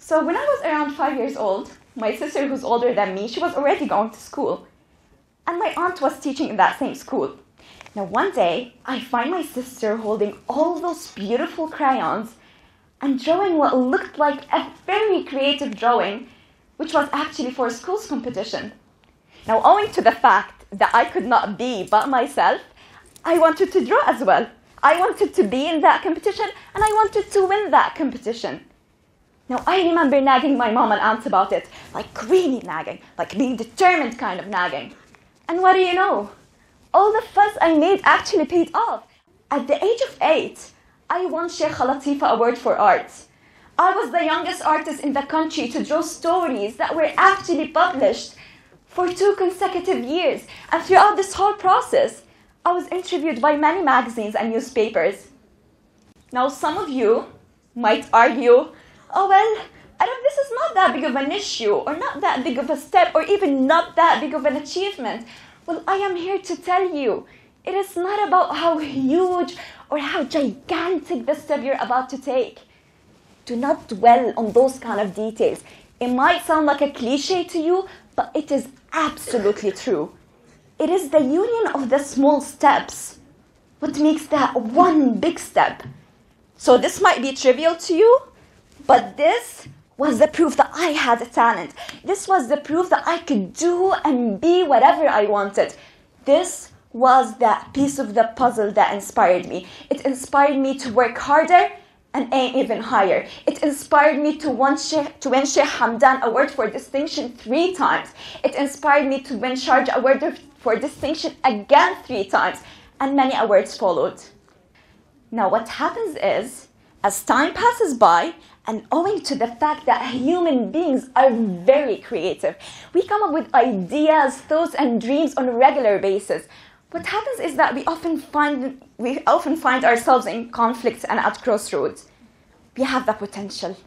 So when I was around 5 years old, my sister, who's older than me, she was already going to school. And my aunt was teaching in that same school. Now one day, I find my sister holding all those beautiful crayons and drawing what looked like a very creative drawing, which was actually for a school's competition. Now, owing to the fact that I could not be but myself, I wanted to draw as well. I wanted to be in that competition, and I wanted to win that competition. Now, I remember nagging my mom and aunt about it, like really nagging, like being determined kind of nagging. And what do you know? All the fuss I made actually paid off. At the age of 8, I won Sheikh Latifa Award for Art. I was the youngest artist in the country to draw stories that were actually published for 2 consecutive years. And throughout this whole process, I was interviewed by many magazines and newspapers. Now, some of you might argue, oh well, Adam, this is not that big of an issue, or not that big of a step, or even not that big of an achievement. Well, I am here to tell you, it is not about how huge or how gigantic the step you're about to take. Do not dwell on those kind of details. It might sound like a cliche to you, but it is absolutely true. It is the union of the small steps what makes that one big step. So this might be trivial to you, but this was the proof that I had a talent. This was the proof that I could do and be whatever I wanted. This was that piece of the puzzle that inspired me. It inspired me to work harder and aim even higher. It inspired me to win Sheikh Hamdan Award for Distinction 3 times. It inspired me to win Sharjah Award for Distinction again 3 times. And many awards followed. Now what happens is, as time passes by, and owing to the fact that human beings are very creative, we come up with ideas, thoughts, and dreams on a regular basis. What happens is that we often find ourselves in conflicts and at crossroads. We have the potential,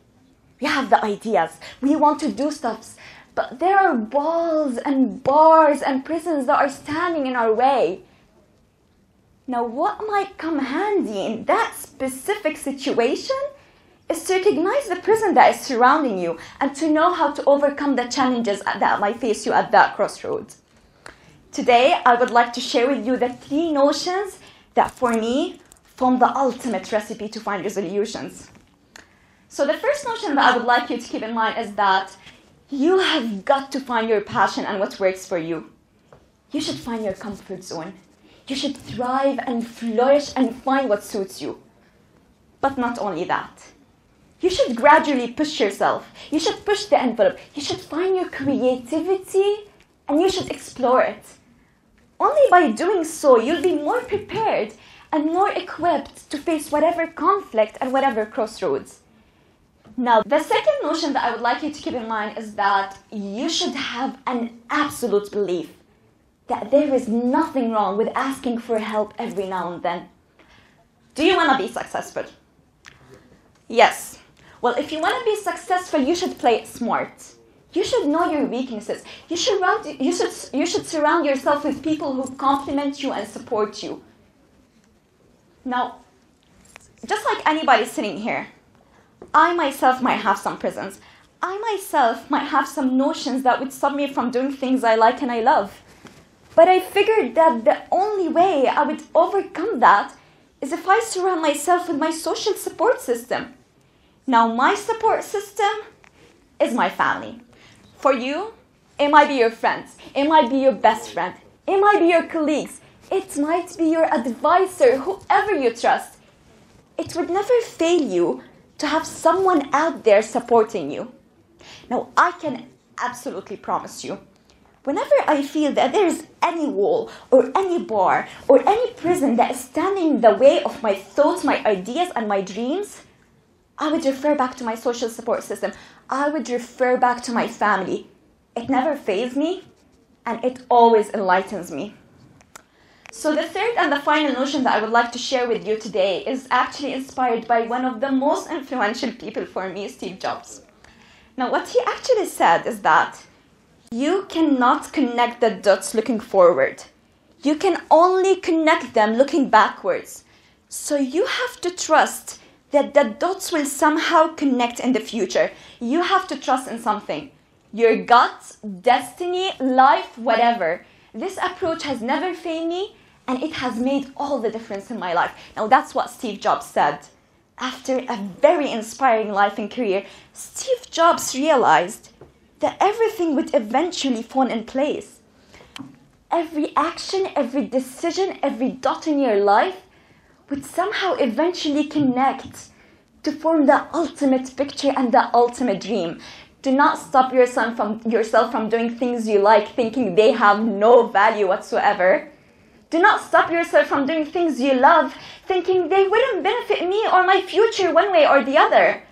we have the ideas, we want to do stuff, but there are walls and bars and prisons that are standing in our way. Now, what might come handy in that specific situation is to recognize the prison that is surrounding you and to know how to overcome the challenges that might face you at that crossroads. Today, I would like to share with you the 3 notions that, for me, form the ultimate recipe to find resolutions. So the first notion that I would like you to keep in mind is that you have got to find your passion and what works for you. You should find your comfort zone. You should thrive and flourish and find what suits you. But not only that. You should gradually push yourself. You should push the envelope. You should find your creativity and you should explore it. Only by doing so, you'll be more prepared and more equipped to face whatever conflict and whatever crossroads. Now, the second notion that I would like you to keep in mind is that you should have an absolute belief that there is nothing wrong with asking for help every now and then. Do you want to be successful? Yes. Well, if you want to be successful, you should play it smart. You should know your weaknesses. You should surround yourself with people who compliment you and support you. Now, just like anybody sitting here, I myself might have some prisons. I myself might have some notions that would stop me from doing things I like and I love. But I figured that the only way I would overcome that is if I surround myself with my social support system. Now, my support system is my family. For you, it might be your friends. It might be your best friend. It might be your colleagues. It might be your advisor, whoever you trust. It would never fail you to have someone out there supporting you. Now, I can absolutely promise you, whenever I feel that there is any wall or any bar or any prison that is standing in the way of my thoughts, my ideas, and my dreams, I would refer back to my social support system. I would refer back to my family. It never fails me, and it always enlightens me. So the third and the final notion that I would like to share with you today is actually inspired by one of the most influential people for me, Steve Jobs. Now, what he actually said is that you cannot connect the dots looking forward. You can only connect them looking backwards. So you have to trust that the dots will somehow connect in the future. You have to trust in something. Your gut, destiny, life, whatever. This approach has never failed me, and it has made all the difference in my life. Now, that's what Steve Jobs said. After a very inspiring life and career, Steve Jobs realized that everything would eventually fall in place. Every action, every decision, every dot in your life would somehow eventually connect to form the ultimate picture and the ultimate dream. Do not stop yourself from doing things you like, thinking they have no value whatsoever. Do not stop yourself from doing things you love, thinking they wouldn't benefit me or my future one way or the other.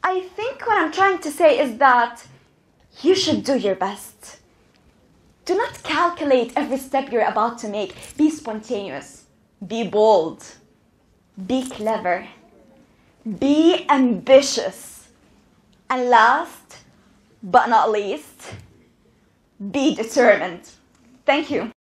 I think what I'm trying to say is that you should do your best. Do not calculate every step you're about to make. Be spontaneous. Be bold. Be clever. Be ambitious. And last but not least, be determined. Thank you.